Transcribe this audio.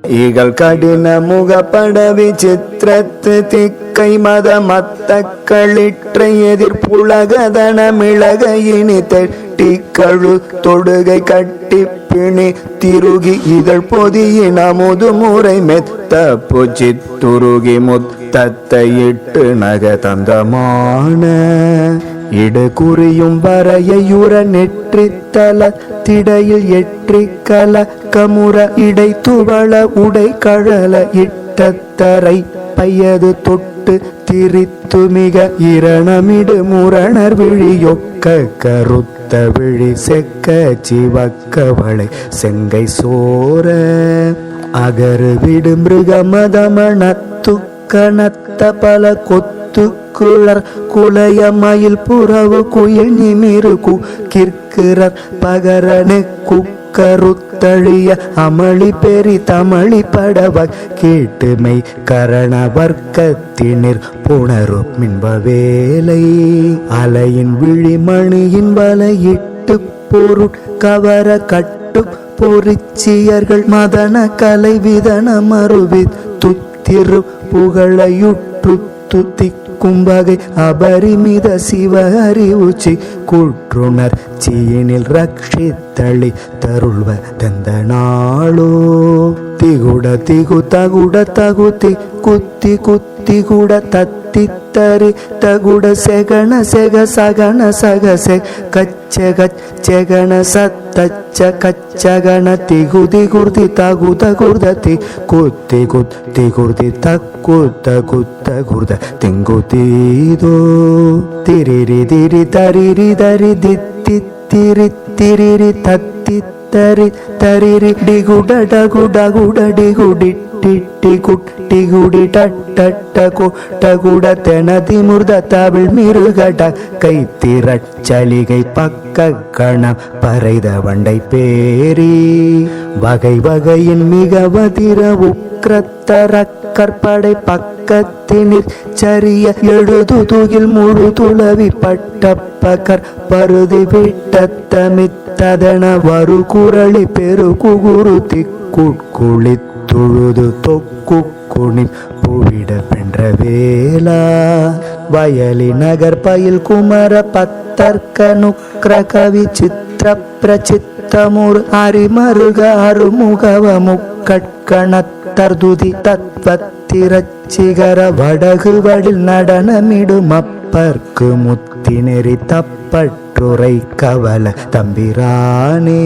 ஈகள் கடின முகப்பட விசித்திரத்து திக்கை மத மத்தக்களிற்றை எதிர்ப்புலகதன மிளகையினி தட்டி கழு தொடுகை கட்டி பிணி திருகி இதழ் பொதியின முதுமுறை மெத்த புச்சித்துருகி முத்தத்தை இட்டு நக தந்தமான இடு குறியும் வரையுற நெற்றித்தல திடையில் எற்றி கல கமுற இடை துவள உடை கழல இட்டத்தரை பையது தொட்டு திரித்து மிக இரணமிடு முரணர் விழியொக்க கருத்த விழி செக்க சிவக்கவளை செங்கை சோர அகரு விடு மிருகமதமணத்து கணத்த பல கொத்து குளர் குலைய மயில் புறவு குயில் நிமிரு கிற்கிற பகரனு குக்கருத்தழிய அமளி பெரி தமிழி படவ கேட்டுமை கரண வர்க்கத்தினிர் புணரு மின்ப வேலை அலையின் விழிமணியின் வலையிட்டு பொருட்கவர கட்டு பொறிச்சியர்கள் மதன கலை விதன மறுவி துத்திரு புகழையுற்று துதிக்கும்பகை அபரிமித சிவ அறிவுச்சி கூற்றுணர் சீனில் ரட்சித்தளி தருள்வ தந்த நாளோ திகுட திகு தகுட தகுதி குத்தி குத்தி கூட தத்தி தரி தகுட செகண செக சகண சகசெ கச்ச கச்சகண சத்தச்ச கச்சகண திகுதி குர்தி தகுத குர்ததி குத்தி குத்தி குர்தி தக்குத்த குத்த குர்த திங்குதீதோ திரிரி திரி தரிரி தரி தித்தி திரி திரிரி தத்தி தரி தரிரி டிகுட டகுட குட டிகுடி டிட்டி குட்டி குடி டட்ட கொட்டகுட தெனதி முர்த தமிழ் மிருகட கை திரச்சலிகை பக்க கணம் பறைத வண்டை பேரி வகை வகையின் மிக வதிர உக்கிரத்தர கற்படை பக்கத்தினிற் சரிய எழுது துகில் முழு துளவி பட்டப்பகர் பருதி விட்டத்தமித்ததன வரு குரளி பெரு குகுரு திக்குளி தொழுது தொக்கு குனி புவிட பென்ற வேளா வயலி நகர் பயில் குமர பத்தர்க்க நுக்ர கவி சித்திர பிரச்சித்தமுர் அரிமருக அருமுகவ முக்கட்கணத்தர்துதி தத்வத்திரச்சிகர வடகு வடில் நடனமிடும் அப்பர்க்கு முத்தி நெறி தப்பற்றுரை கவல தம்பிரானே